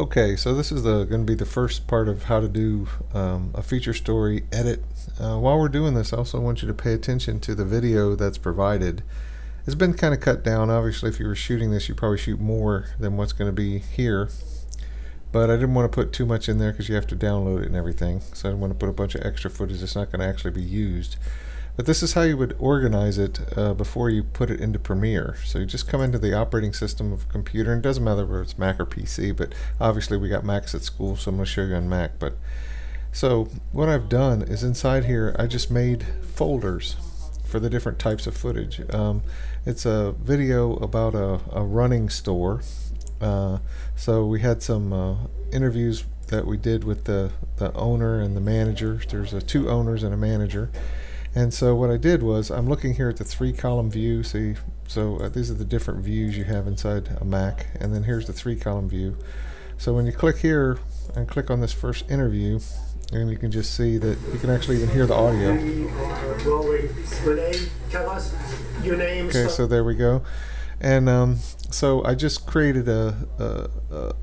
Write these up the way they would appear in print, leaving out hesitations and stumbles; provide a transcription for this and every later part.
Okay, so this is going to be the first part of how to do a feature story edit. While we're doing this, I also want you to pay attention to the video that's provided. It's been kind of cut down. Obviously, if you were shooting this, you probably shoot more than what's going to be here. But I didn't want to put too much in there because you have to download it and everything. So I didn't want to put a bunch of extra footage that's not going to actually be used. But this is how you would organize it before you put it into Premiere. So you just come into the operating system of a computer, and it doesn't matter whether it's Mac or PC, but obviously we got Macs at school, so I'm going to show you on Mac. But so what I've done is inside here, I just made folders for the different types of footage. It's a video about a running store. So we had some interviews that we did with the owner and the manager. There's two owners and a manager. And so what I did was, I'm looking here at the 3-column view. See, so these are the different views you have inside a Mac, and then here's the 3-column view. So when you click here and click on this first interview, and you can just see that you can actually even hear the audio. Renee, tell us your name. Okay, so there we go. And so I just created a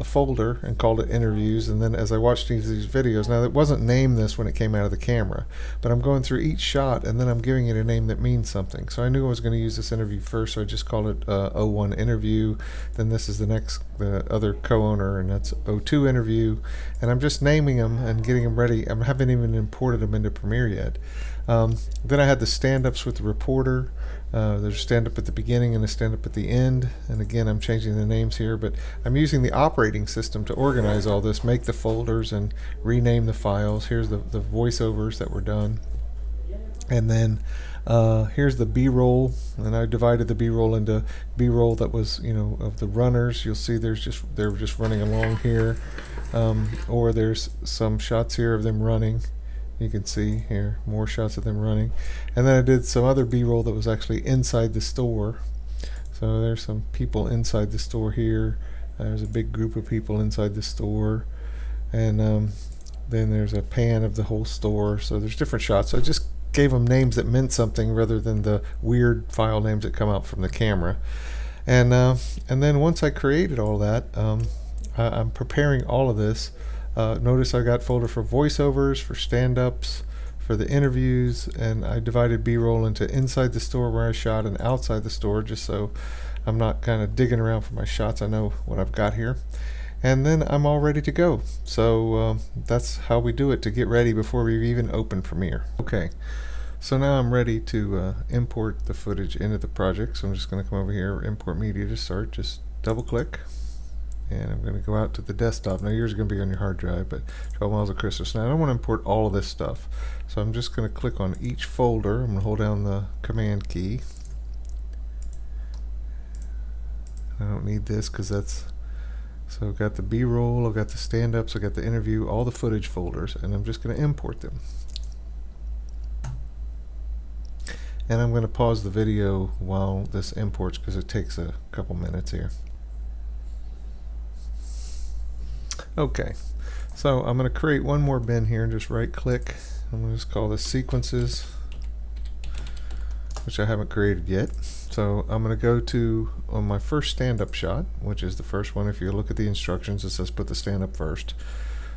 folder and called it interviews, and then as I watched these videos, now it wasn't named this when it came out of the camera, but I'm going through each shot and then I'm giving it a name that means something. So I knew I was going to use this interview first, so I just called it O1 interview. Then this is the other co-owner, and that's O2 interview, and I'm just naming them and getting them ready. I haven't even imported them into Premiere yet. Then I had the stand-ups with the reporter. There's a stand-up at the beginning and a stand-up at the end, and again I'm changing the names here, but I'm using the operating system to organize all this, make the folders and rename the files. Here's the voiceovers that were done, and then here's the B-roll, and I divided the B-roll into B-roll that was, of the runners. You'll see they're just running along here, or there's some shots here of them running. You can see here more shots of them running, and then I did some other B-roll that was actually inside the store. So there's some people inside the store here. There's a big group of people inside the store, and then there's a pan of the whole store. So there's different shots. So I just gave them names that meant something rather than the weird file names that come out from the camera. And then once I created all that, I'm preparing all of this. Notice I got folder for voiceovers, for stand-ups, for the interviews, and I divided B-roll into inside the store where I shot and outside the store, just so I'm not kind of digging around for my shots. I know what I've got here. And then I'm all ready to go. So that's how we do it to get ready before we even open Premiere. Okay, so now I'm ready to import the footage into the project. So I'm just going to come over here, import media to start, just double click. And I'm going to go out to the desktop. Now yours is going to be on your hard drive, but 12 miles of Christmas. Now I don't want to import all of this stuff, so I'm just going to click on each folder. I'm going to hold down the command key. I don't need this because that's, so I've got the B-roll, I've got the stand-ups, I've got the interview, all the footage folders, and I'm just going to import them. And I'm going to pause the video while this imports because it takes a couple minutes here. Okay, so I'm going to create one more bin here and just right click. I'm going to just call this sequences, which I haven't created yet. So I'm going to go to on my first stand-up shot, which is the first one. If you look at the instructions, it says put the stand-up first.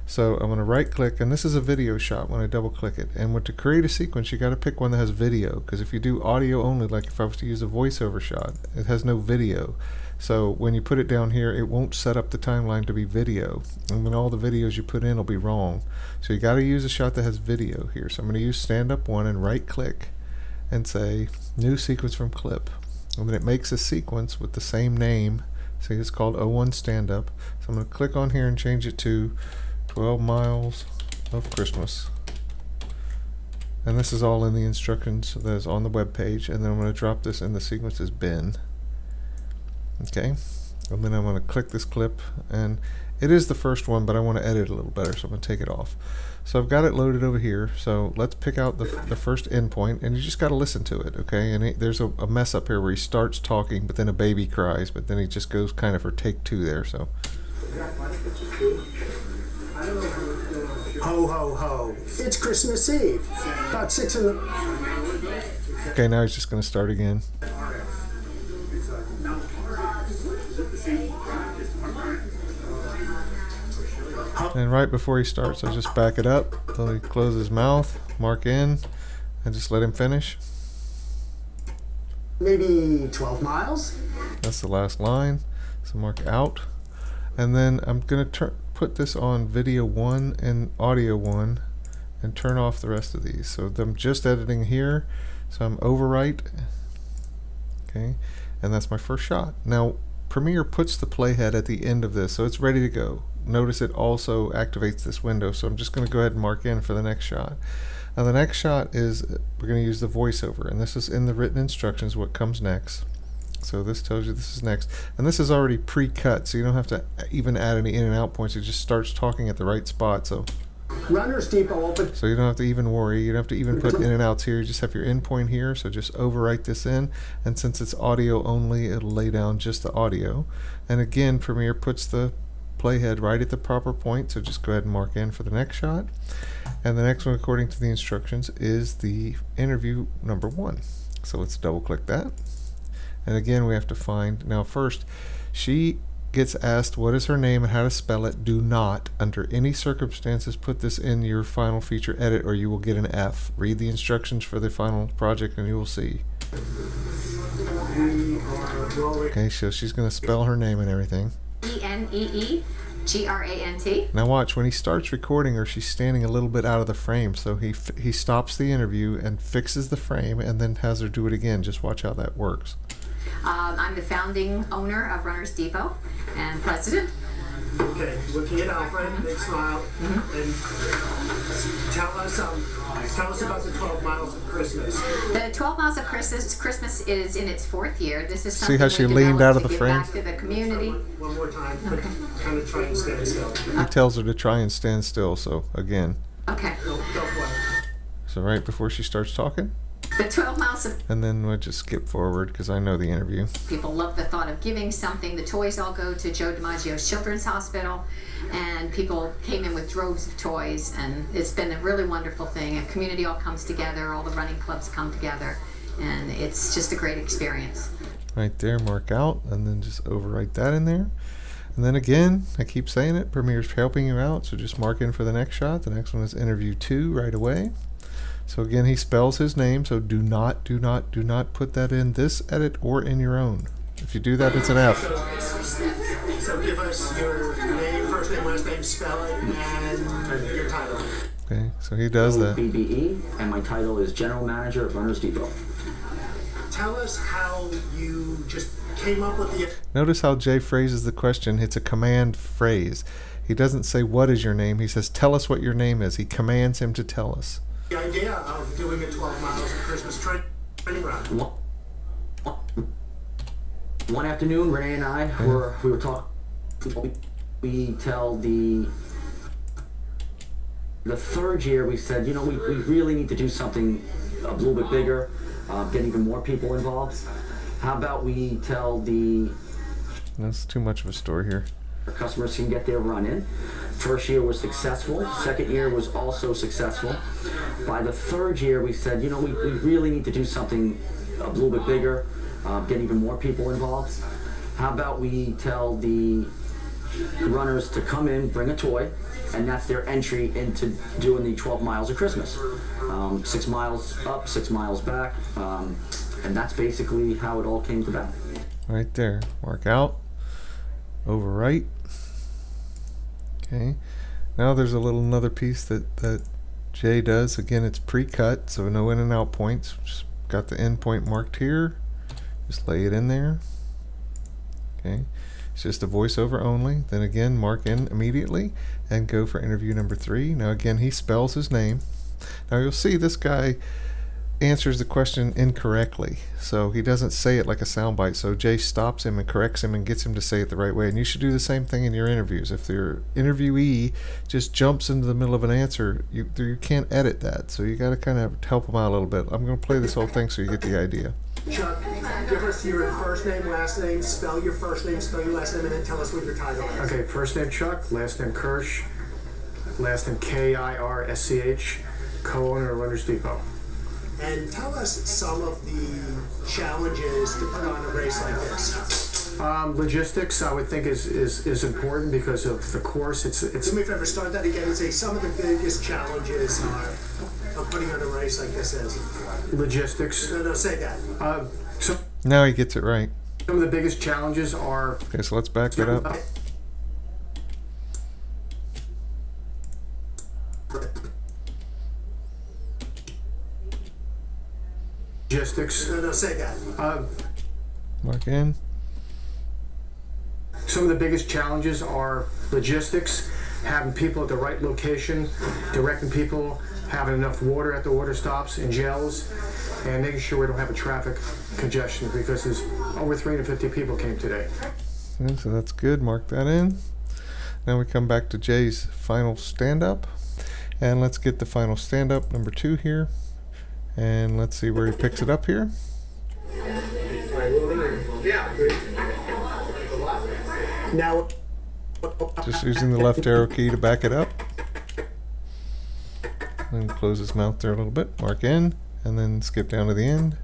So I'm going to right click, and this is a video shot when I double click it. And to create a sequence, you got to pick one that has video, because if you do audio only, like if I was to use a voiceover shot, it has no video. So when you put it down here, it won't set up the timeline to be video, and then all the videos you put in will be wrong. So you got to use a shot that has video here. So I'm going to use stand-up 1 and right click and say new sequence from clip, and then it makes a sequence with the same name. See, it's called O1 stand-up. So I'm going to click on here and change it to 12 miles of Christmas, and this is all in the instructions that is on the web page. And then I'm going to drop this in the sequences bin. Okay, and then I'm going to click this clip, and it is the first one, but I want to edit it a little better, so I'm going to take it off. So I've got it loaded over here. So let's pick out the first endpoint, and you just got to listen to it. Okay, and there's a mess up here where he starts talking, but then a baby cries, but then he just goes kind of for take 2 there. So Ho, ho, ho. It's Christmas Eve. About 6 in the... okay, now he's just going to start again. And right before he starts, I just back it up till he closes his mouth, mark in, and just let him finish. Maybe 12 miles. That's the last line. So mark out. And then I'm going to put this on video 1 and audio 1 and turn off the rest of these. So I'm just editing here. So I'm overwrite. Okay. And that's my first shot. Now, Premiere puts the playhead at the end of this, so it's ready to go. Notice it also activates this window, so I'm just going to go ahead and mark in for the next shot. Now the next shot is, we're going to use the voiceover, and this is in the written instructions what comes next. So this tells you this is next, and this is already pre-cut, so you don't have to even add any in and out points. It just starts talking at the right spot. So Runners Depot open. you don't have to even worry. You don't have to even put in and outs here. You just have your in point here. So just overwrite this in, and since it's audio only, it'll lay down just the audio. And again, Premiere puts the playhead right at the proper point. So just go ahead and mark in for the next shot. And the next one, according to the instructions, is the interview number 1. So let's double click that. And again, we have to find, now first, she gets asked what is her name and how to spell it. Do not, under any circumstances, put this in your final feature edit or you will get an F. Read the instructions for the final project and you will see. Okay, so she's going to spell her name and everything. ENEEGRANT. Now watch, when he starts recording her, she's standing a little bit out of the frame, so he stops the interview and fixes the frame and then has her do it again. Just watch how that works. I'm the founding owner of Runners Depot and president. Okay, looking at Alfred, big smile, and tell us about the 12 miles of Christmas. The 12 Miles of Christmas is in its 4th year. This is something See how she we leaned developed out of to the give frame? back to the community. One more time, but kind of try and stand still. He tells her to try and stand still, so again. Okay. Go for it. So right before she starts talking, The 12 Miles of and then we'll just skip forward because I know the interview. People love the thought of giving something. The toys all go to Joe DiMaggio's Children's Hospital, and people came in with droves of toys, and it's been a really wonderful thing. A community all comes together, all the running clubs come together, and it's just a great experience. Right there, mark out, and then just overwrite that in there. And then again, I keep saying it, Premiere's helping you out, so just mark in for the next shot. The next one is interview 2 right away. So again, he spells his name, so do not put that in this edit or in your own. If you do that, it's an F. So give us your name, first name, last name, spelling, and your title. Okay, so he does that. BBE, and my title is General Manager of Runners Depot. Tell us how you just came up with the Notice how Jay phrases the question. It's a command phrase. He doesn't say, what is your name? He says, tell us what your name is. He commands him to tell us. idea of doing a 12 miles of Christmas training run. One afternoon, Renee and I we were talking. We tell the 3rd year, we said, you know, we really need to do something a little bit bigger, get even more people involved. How about we tell That's too much of a story here. customers can get their run in. First year was successful. 2nd year was also successful. By the 3rd year, we said, you know, we really need to do something a little bit bigger, get even more people involved. How about we tell the runners to come in, bring a toy, and that's their entry into doing the 12 miles of Christmas. 6 miles up, 6 miles back, and that's basically how it all came about. Right there. Mark out. Overwrite. Okay. Now there's another piece that Jay does. Again, it's pre-cut, so no in and out points. Just got the end point marked here. Just lay it in there. Okay. It's just a voiceover only. Then again, mark in immediately and go for interview number 3. Now again, he spells his name. Now you'll see this guy answers the question incorrectly, so he doesn't say it like a soundbite. So Jay stops him and corrects him and gets him to say it the right way. And you should do the same thing in your interviews. If your interviewee just jumps into the middle of an answer, you can't edit that. So you got to kind of help him out a little bit. I'm going to play this whole thing so you get the idea. Chuck, give us your first name, last name, spell your first name, spell your last name, and then tell us what your title is. Okay, first name Chuck, last name Kirsch, last name Kirsch, co-owner of Runners Depot. And tell us some of the challenges to put on a race like this. Logistics, I would think, is important because of the course. It's Do me a favor, start that again and say some of the biggest challenges are of putting on a race like this is. logistics. No, say that. So Now he gets it right. some of the biggest challenges are Okay, so let's back that up. logistics. No, say that. Mark in. Some of the biggest challenges are logistics, having people at the right location, directing people, having enough water at the water stops and gels, and making sure we don't have a traffic congestion because there's over 350 people came today. Yeah, so that's good. Mark that in. Now we come back to Jay's final stand-up. And let's get the final stand-up, number 2 here. And let's see where he picks it up here. Now, Just using the left arrow key to back it up. And close his mouth there a little bit. Mark in. And then skip down to the end.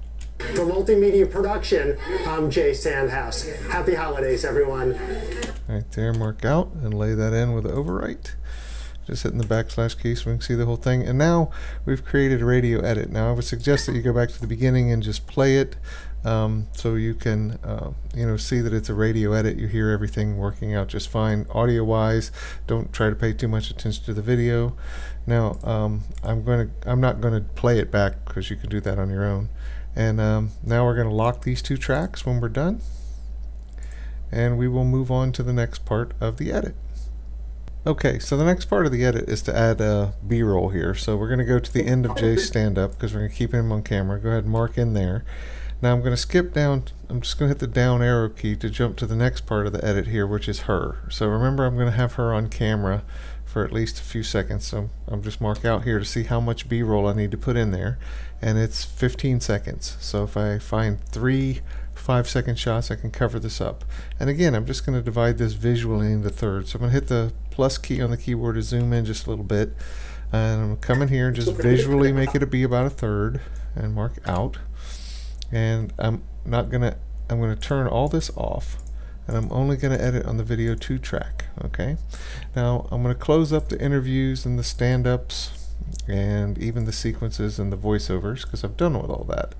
for multimedia production, I'm Jay Sandhouse. Happy holidays, everyone. Right there, mark out and lay that in with the overwrite. Just hitting the backslash key so we can see the whole thing. And now we've created a radio edit. Now I would suggest that you go back to the beginning and just play it so you can see that it's a radio edit. You hear everything working out just fine audio wise. Don't try to pay too much attention to the video. Now I'm not going to play it back because you can do that on your own. And now we're going to lock these two tracks when we're done. And we will move on to the next part of the edit. Okay, so the next part of the edit is to add a B-roll here. So we're going to go to the end of Jay's stand-up because we're going to keep him on camera. Go ahead and mark in there. Now I'm going to skip down. I'm just going to hit the down arrow key to jump to the next part of the edit here, which is her. So remember, I'm going to have her on camera for at least a few seconds. So I'm just mark out here to see how much B-roll I need to put in there. And it's 15 seconds. So if I find 3 5-second shots, I can cover this up. And again, I'm just going to divide this visually into thirds. So I'm going to hit the plus key on the keyboard to zoom in just a little bit. And I'm going to come in here and just visually make it be about a third and mark out. And I'm going to turn all this off. And I'm only going to edit on the video 2 track. Okay. Now I'm going to close up the interviews and the stand-ups and even the sequences and the voiceovers because I've done with all that.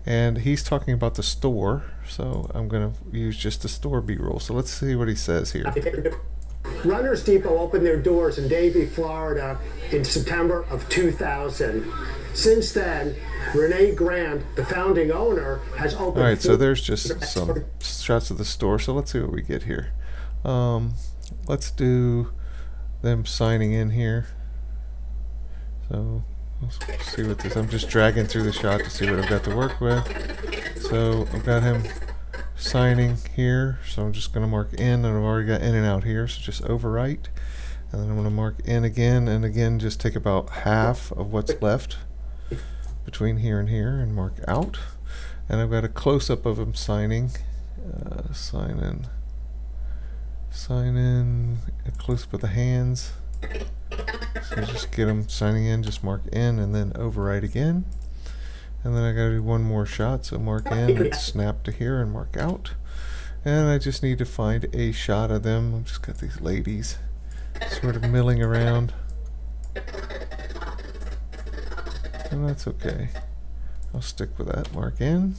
And he's talking about the store, so I'm going to use just the store B-roll. So let's see what he says here. Runners Depot opened their doors in Davie, Florida in September of 2000. Since then, Renee Grant, the founding owner, has opened... All right, so there's just some shots of the store. So let's see what we get here. Let's do them signing in here. So let's see what this... I'm just dragging through the shot to see what I've got to work with. So I've got him signing here. So I'm just going to mark in, and I've already got in and out here. So just overwrite. And then I'm going to mark in again, and again just take about half of what's left between here and mark out. And I've got a close-up of him signing. Sign in, a close-up of the hands. So just get him signing in, just mark in and then overwrite again. And then I gotta do one more shot, so mark in and snap to here and mark out. And I just need to find a shot of them. I've just got these ladies sort of milling around. And that's okay. I'll stick with that. Mark in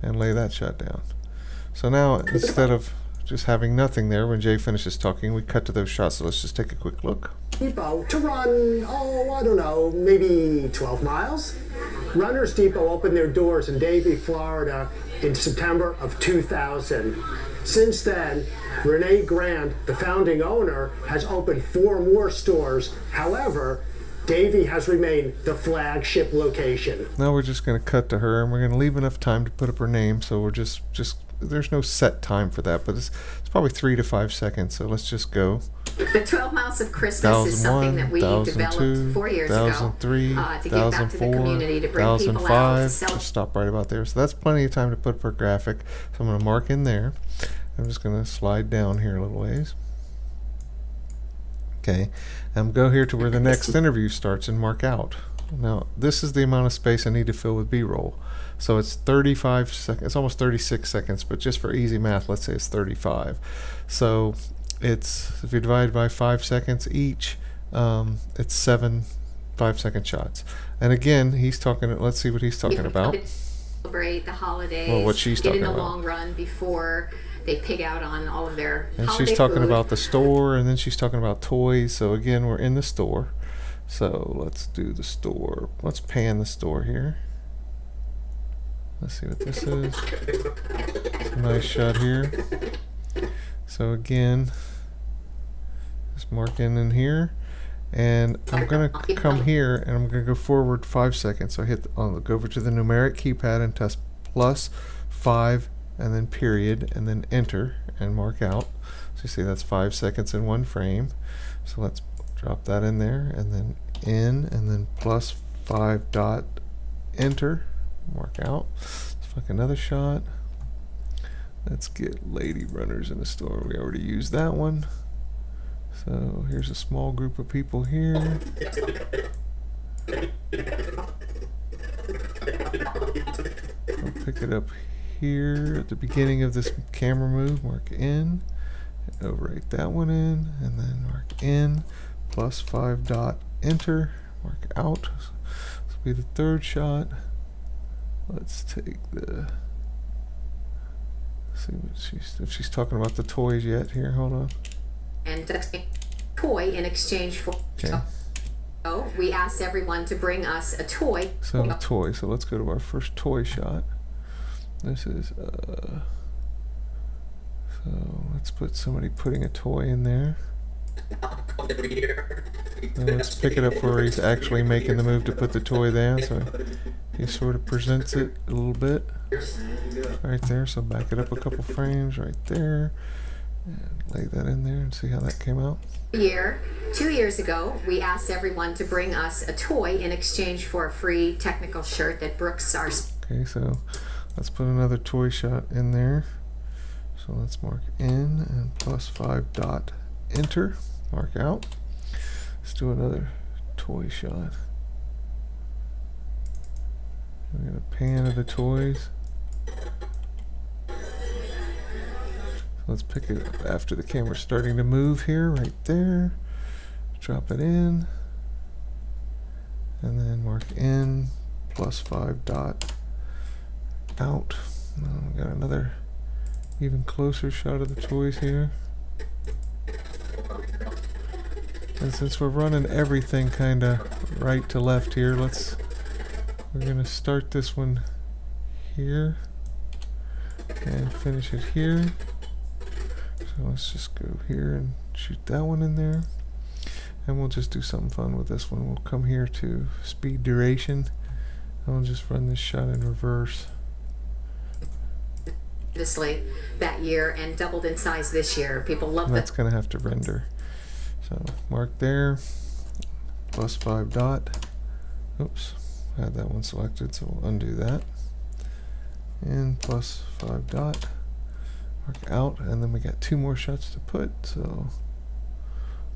and lay that shot down. So now instead of just having nothing there when Jay finishes talking, we cut to those shots. So let's just take a quick look. Depot to run, I don't know, maybe 12 miles. Runners Depot opened their doors in Davie, Florida in September of 2000. Since then, Renee Grant, the founding owner, has opened 4 more stores. However, Davie has remained the flagship location. Now we're just going to cut to her, and we're going to leave enough time to put up her name. So we're just there's no set time for that, but it's probably 3 to 5 seconds. So let's just go. The 12 Miles of Christmas is something that we developed 4 years ago 2003, to give back to the 2004, community, to bring people out to 2005. celebrate. Just stop right about there. So that's plenty of time to put up her graphic. So I'm going to mark in there. I'm just going to slide down here a little ways. Okay, and go here to where the next interview starts and mark out. Now, this is the amount of space I need to fill with B-roll. So it's 35 seconds, it's almost 36 seconds, but just for easy math, let's say it's 35. So it's, if you divide by 5 seconds each, it's 7 5-second shots. And again, he's talking, let's see what he's talking about. Celebrate the holidays. Well, what she's get talking in the about. long run before they pig out on all of their And holiday she's talking food. about the store, and then she's talking about toys. So again, we're in the store. So let's do the store. Let's pan the store here. Let's see what this is. It's a nice shot here. So again, just mark in here. And I'm going to come here, and I'm going to go forward 5 seconds. So I hit, go over to the numeric keypad and test +5, and then period, and then enter, and mark out. So you see that's 5 seconds in one frame. So let's drop that in there, and then in, and then +5 dot, enter, mark out. Let's fuck another shot. Let's get lady runners in the store. We already used that one. So here's a small group of people here. I'll pick it up here at the beginning of this camera move, mark in, and overwrite that one in, and then mark in, +5 dot, enter, mark out. This will be the third shot. Let's take the, see what if she's talking about the toys yet here, hold on. And toy in exchange for. Okay. So we asked everyone to bring us a toy. So a toy. So let's go to our first toy shot. This is so let's put somebody putting a toy in there. And let's pick it up where he's actually making the move to put the toy there. So he sort of presents it a little bit right there. So back it up a couple frames right there. And lay that in there and see how that came out. 2 years ago, we asked everyone to bring us a toy in exchange for a free technical shirt that Brooks, our. Okay, so let's put another toy shot in there. So let's mark in and +5 dot, enter, mark out. Let's do another toy shot. We got a pan of the toys. Let's pick it up after the camera's starting to move here, right there. Drop it in. And then mark in, +5 dot, out. Now we got another even closer shot of the toys here. And since we're running everything kind of right to left here, we're going to start this one here and finish it here. So let's just go here and shoot that one in there. And we'll just do something fun with this one. We'll come here to speed duration. And we'll just run this shot in reverse. That year and doubled in size this year. People love That's going to have to render. So mark there, +5 dot. Oops, I had that one selected, so we'll undo that. And +5 dot. Mark out, and then we got 2 more shots to put, so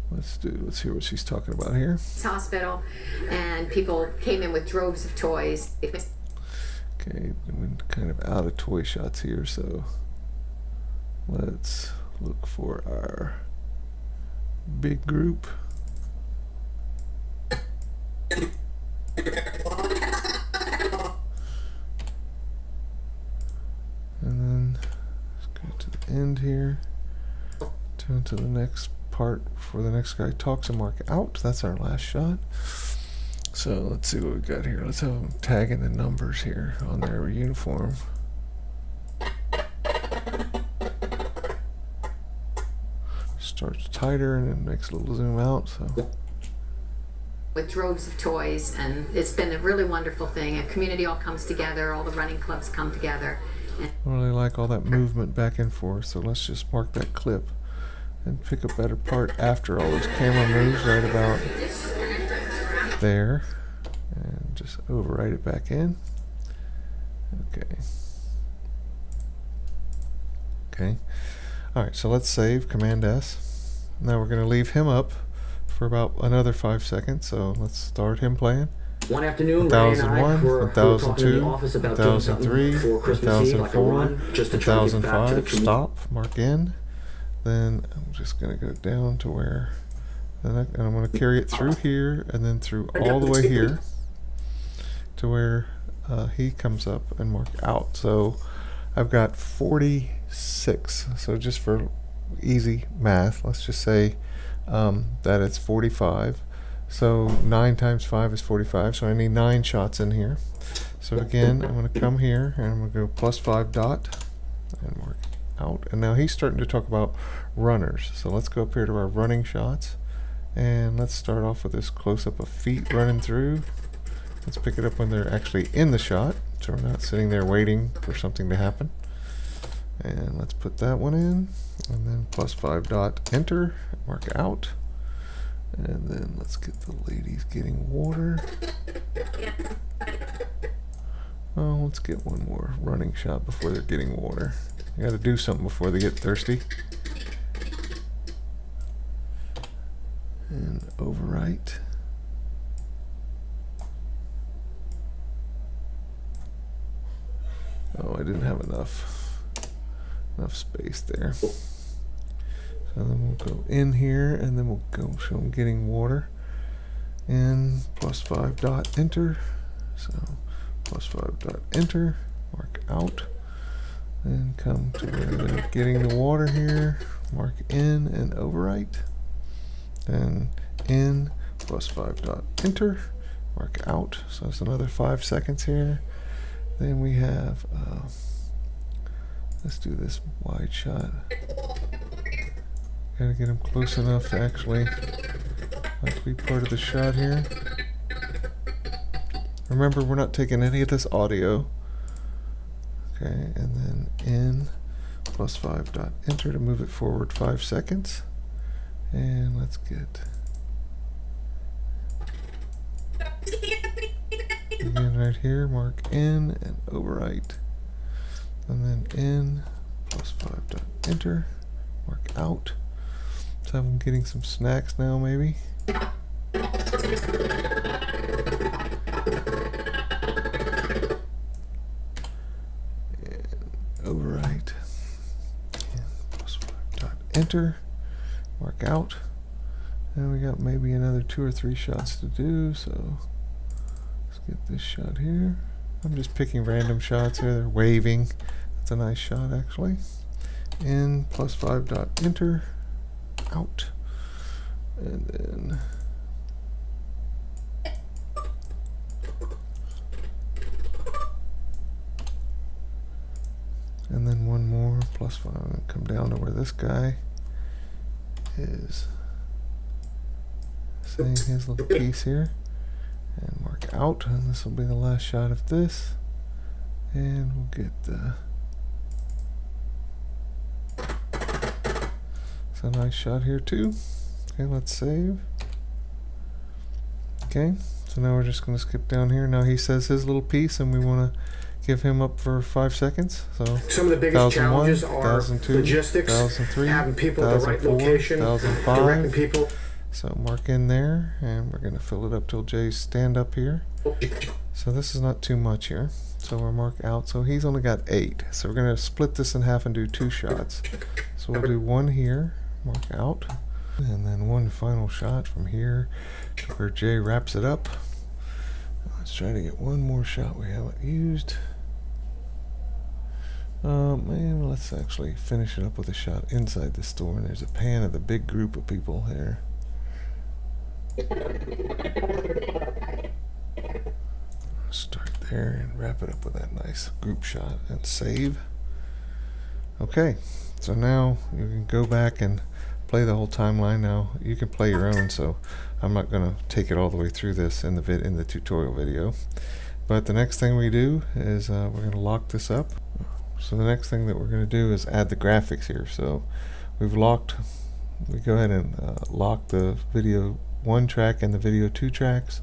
let's hear what she's talking about here. Hospital, and people came in with droves of toys. Okay, I'm kind of out of toy shots here, so let's look for our big group. And then to the end here, turn to the next part before the next guy talks and mark out. That's our last shot. So let's see what we got here. Let's have them tagging the numbers here on their uniform. Starts tighter and then makes a little zoom out. So With droves of toys, and it's been a really wonderful thing. A community all comes together, all the running clubs come together. I really like all that movement back and forth, so let's just mark that clip and pick a better part after all those camera moves right about there, and just overwrite it back in. Okay. Alright, so let's save, Command S. Now we're going to leave him up for about another 5 seconds, so let's start him playing. One afternoon, Ray and I 1001, were talking in 1002, the office about doing something 1003, for Christmas Eve, like a 1004, run, just to try to get back to the 1005, community. stop, mark in. Then I'm just going to go down to where, and I'm going to carry it through here and then through all the way here to where he comes up and mark out. So I've got 46. So just for easy math, let's just say that it's 45. So 9 times 5 is 45. So I need 9 shots in here. So again, I'm going to come here and I'm going to go plus 5 dot and mark out. And now he's starting to talk about runners. So let's go up here to our running shots. And let's start off with this close-up of feet running through. Let's pick it up when they're actually in the shot, so we're not sitting there waiting for something to happen. And let's put that one in, and then plus 5 dot enter, mark out. And then let's get the ladies getting water. Oh, let's get one more running shot before they're getting water. You gotta do something before they get thirsty. And overwrite. Oh, I didn't have enough space there. So then we'll go in here and then we'll go show them getting water. And plus 5 dot enter. So plus 5 dot enter, mark out. And come to where they're getting the water here. Mark in and overwrite. Then in plus 5 dot enter, mark out. So it's another 5 seconds here. Then we have let's do this wide shot. Gotta get him close enough to actually be part of the shot here. Remember, we're not taking any of this audio. Okay, and then in plus 5 dot enter to move it forward 5 seconds. And let's get again right here, mark in and overwrite. And then in plus 5 dot enter, mark out. So I'm getting some snacks now maybe. And overwrite. And plus 5 dot enter. Mark out. And we got maybe another 2 or 3 shots to do, so let's get this shot here. I'm just picking random shots here. They're waving. That's a nice shot actually. In plus 5 dot enter, out. And then one more plus 5 and come down to where this guy is saying his little piece here and mark out, and this will be the last shot of this, and we'll get it's a nice shot here too. Okay, let's save. Okay, so now we're just going to skip down here. Now he says his little piece and we want to give him up for 5 seconds. So Some of the biggest 1001, challenges are 1002, logistics, 1003, having people at the right 1004, location, 1005. directing people. So mark in there, and we're going to fill it up till Jay's stand up here. So this is not too much here. So we're mark out. So he's only got 8. So we're going to split this in half and do 2 shots. So we'll do 1 here, mark out, and then 1 final shot from here to where Jay wraps it up. Let's try to get 1 more shot we haven't used. Man, let's actually finish it up with a shot inside the store, and there's a pan of the big group of people here. Start there and wrap it up with that nice group shot and save. Okay, so now you can go back and play the whole timeline. Now you can play your own, so I'm not going to take it all the way through this in the tutorial video. But the next thing we do is we're going to lock this up. So the next thing that we're going to do is add the graphics here. So we go ahead and lock the video 1 track and the video 2 tracks.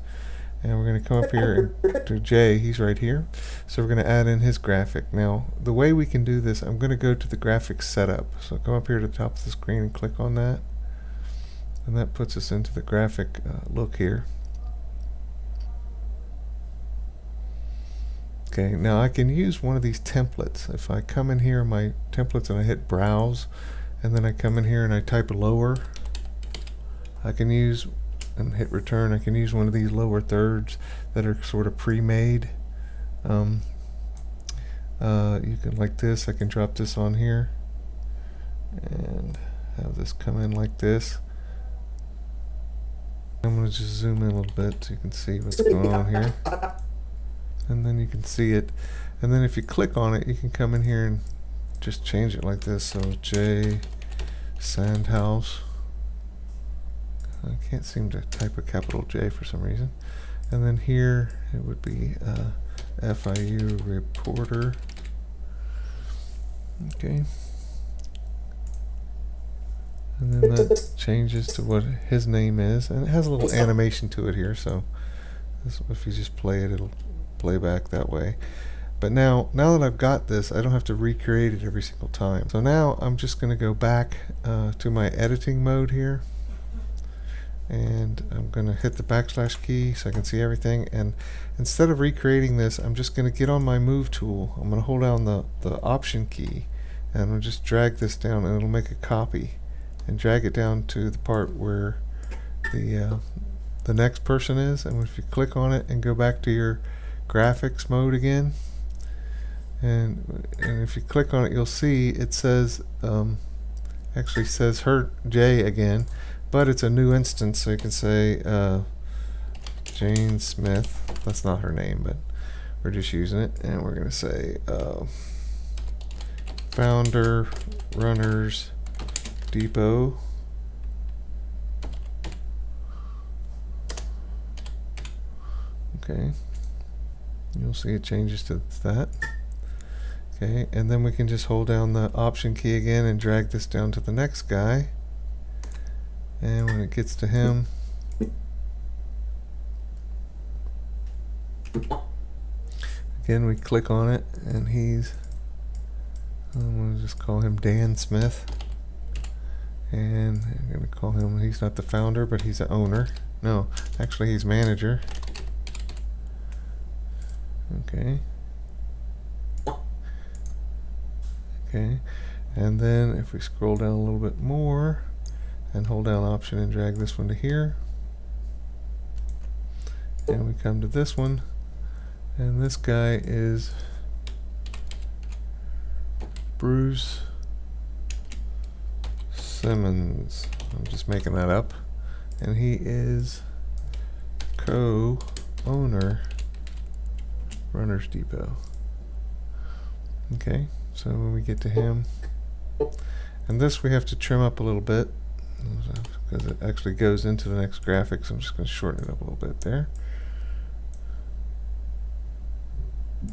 And we're going to come up here to Jay, he's right here. So we're going to add in his graphic. Now, the way we can do this, I'm going to go to the graphics setup. So come up here to the top of the screen and click on that. And that puts us into the graphic look here. Okay, now I can use one of these templates. If I come in here in my templates and I hit browse, and then I come in here and I type lower, I can use, and hit return, I can use one of these lower thirds that are sort of pre-made. You can, like this, I can drop this on here and have this come in like this. I'm going to just zoom in a little bit so you can see what's going on here. And then you can see it. And then if you click on it, you can come in here and just change it like this. So J Sandhouse. I can't seem to type a capital J for some reason. And then here it would be FIU reporter. Okay. And then that changes to what his name is, and it has a little animation to it here, so this, if you just play it, it'll play back that way. But now that I've got this, I don't have to recreate it every single time. So now I'm just going to go back to my editing mode here, and I'm going to hit the backslash key so I can see everything. And instead of recreating this, I'm just going to get on my move tool. I'm going to hold down the option key, and I'll just drag this down, and it'll make a copy, and drag it down to the part where the next person is. And if you click on it and go back to your graphics mode again, and if you click on it, you'll see it says actually says her J again, but it's a new instance, so you can say Jane Smith. That's not her name, but we're just using it, and we're going to say founder runners depot. Okay, you'll see it changes to that. Okay, and then we can just hold down the option key again and drag this down to the next guy, and when it gets to him, again we click on it, and I'm going to just call him Dan Smith. And I'm going to call him, he's not the founder, but he's the owner. No, actually he's manager. Okay. Okay. And then if we scroll down a little bit more and hold down option and drag this one to here, and we come to this one, and this guy is Bruce Simmons. I'm just making that up, and he is co-owner Runners Depot. Okay, so when we get to him, and this we have to trim up a little bit because it actually goes into the next graphic, so I'm just going to shorten it up a little bit there.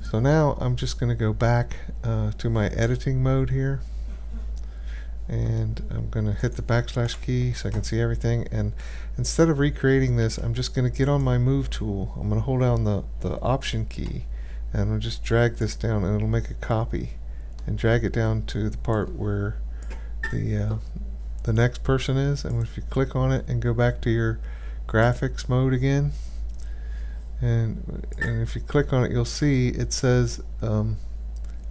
So now I'm just going to go back to my editing mode here, and I'm going to hit the backslash key so I can see everything. And instead of recreating this, I'm just going to get on my move tool. I'm going to hold down the option key, and I'll just drag this down, and it'll make a copy, and drag it down to the part where the next person is. And if you click on it and go back to your graphics mode again, and if you click on it, you'll see it says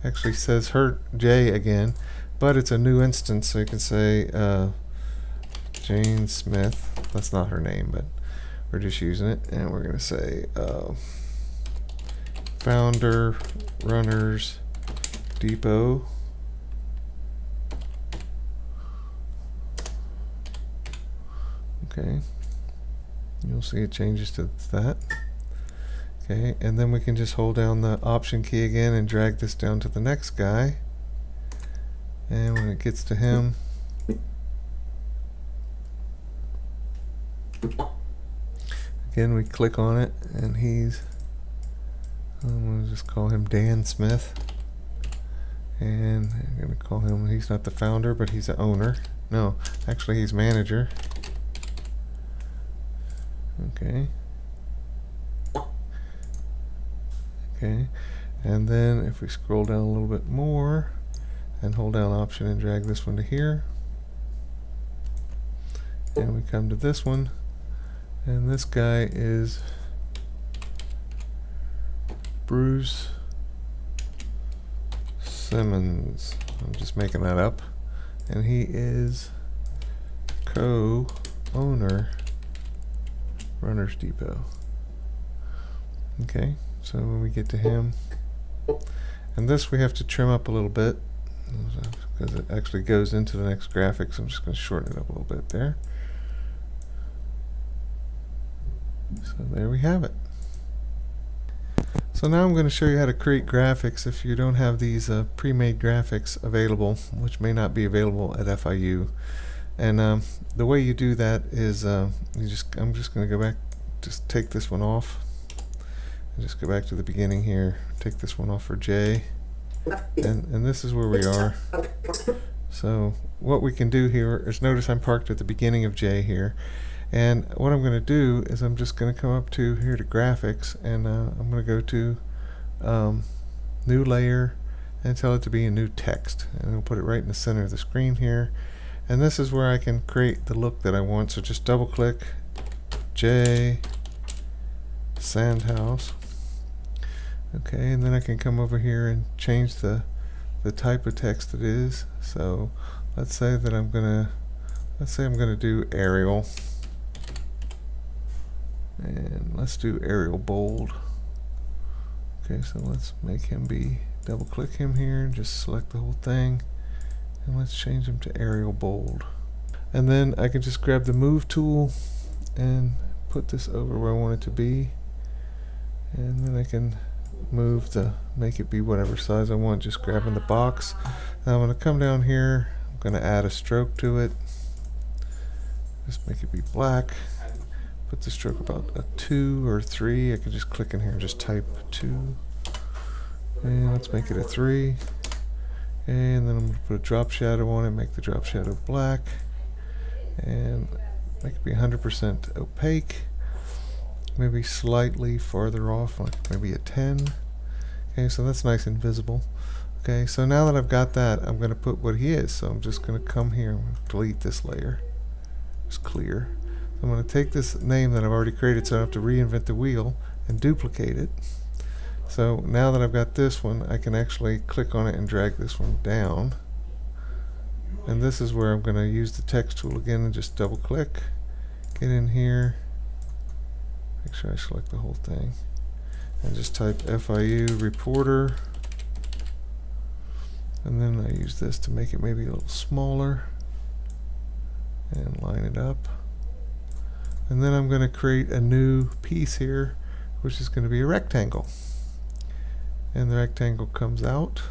actually says her J again, but it's a new instance, so you can say Jane Smith. That's not her name, but we're just using it, and we're going to say founder runners depot. Okay, you'll see it changes to that. Okay, and then we can just hold down the option key again and drag this down to the next guy, and when it gets to him, again we click on it, and I'm going to just call him Dan Smith, and I'm going to call him, he's not the founder, but he's the owner. No, actually he's manager. Okay. Okay, and then if we scroll down a little bit more and hold down option and drag this one to here, and we come to this one, and this guy is Bruce Simmons. I'm just making that up. And he is co-owner Runners Depot. Okay, so when we get to him, and this we have to trim up a little bit because it actually goes into the next graphic, so I'm just going to shorten it up a little bit there. So there we have it. So now I'm going to show you how to create graphics if you don't have these pre-made graphics available, which may not be available at FIU. And the way you do that is I'm just going to go back, just take this one off, and just go back to the beginning here, take this one off for J, and this is where we are. So what we can do here is, notice I'm parked at the beginning of J here. And what I'm going to do is I'm just going to come up to here to graphics, and I'm going to go to new layer and tell it to be a new text, and I'll put it right in the center of the screen here. And this is where I can create the look that I want. So just double click J Sandhouse. Okay, and then I can come over here and change the type of text it is. So let's say that I'm gonna do Arial. And let's do Arial bold. Okay, so let's make him be, double click him here and just select the whole thing, and let's change him to Arial bold. And then I can just grab the move tool and put this over where I want it to be, and then I can move to make it be whatever size I want, just grabbing the box. Now I'm going to come down here, I'm going to add a stroke to it, just make it be black. Put the stroke about a 2 or 3. I can just click in here and just type 2. And let's make it a 3. And then I'm going to put a drop shadow on it, make the drop shadow black. And make it be 100% opaque. Maybe slightly farther off, like maybe a 10. Okay, so that's nice and visible. Okay, so now that I've got that, I'm going to put what he is. So I'm just going to come here and delete this layer. Just clear. I'm going to take this name that I've already created, so I don't have to reinvent the wheel, and duplicate it. So now that I've got this one, I can actually click on it and drag this one down. And this is where I'm going to use the text tool again and just double click, get in here, make sure I select the whole thing, and just type FIU reporter. And then I use this to make it maybe a little smaller and line it up. And then I'm going to create a new piece here, which is going to be a rectangle. And the rectangle comes out.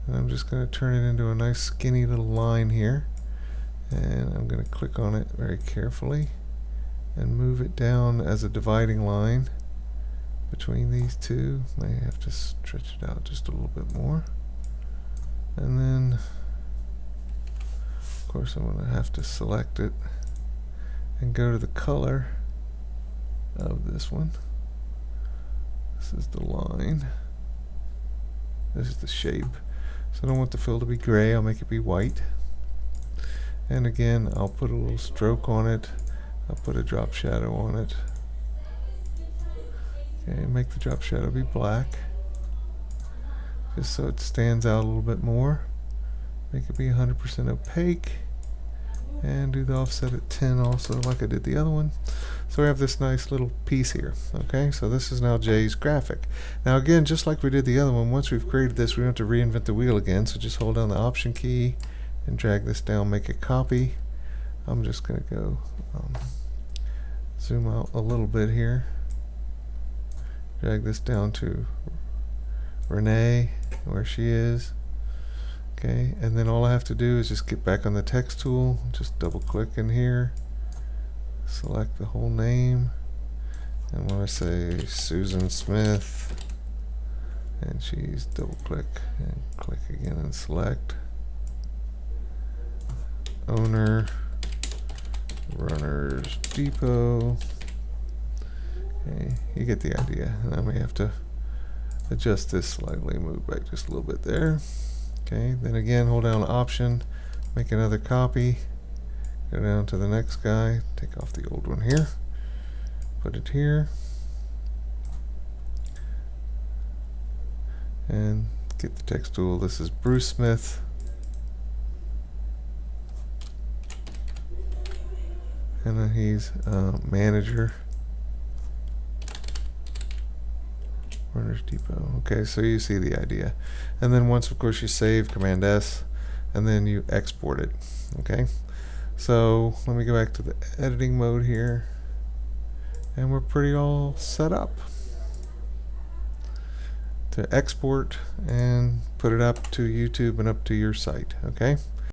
And I'm just going to turn it into a nice skinny little line here. And I'm going to click on it very carefully and move it down as a dividing line between these two. May have to stretch it out just a little bit more. And then, of course, I'm going to have to select it and go to the color of this one. This is the line. This is the shape. So I don't want the fill to be gray, I'll make it be white. And again, I'll put a little stroke on it. I'll put a drop shadow on it. Okay, make the drop shadow be black, just so it stands out a little bit more. Make it be 100% opaque. And do the offset at 10 also, like I did the other one. So we have this nice little piece here. Okay, so this is now Jay's graphic. Now again, just like we did the other one, once we've created this, we don't have to reinvent the wheel again. So just hold down the Option key and drag this down, make a copy. I'm just going to go zoom out a little bit here. Drag this down to Renee, where she is. Okay, and then all I have to do is just get back on the text tool, just double click in here, select the whole name, and when I say Susan Smith, and she's double click and click again and select owner Runners Depot. Okay, you get the idea. And I may have to adjust this slightly, move back just a little bit there. Okay, then again, hold down Option, make another copy, go down to the next guy, take off the old one here, put it here, and Get the text tool. This is Bruce Smith. And then he's manager. Runners Depot. Okay, so you see the idea. And then once, of course, you save, Command S, and then you export it. Okay, so let me go back to the editing mode here, and we're pretty all set up to export and put it up to YouTube and up to your site. Okay.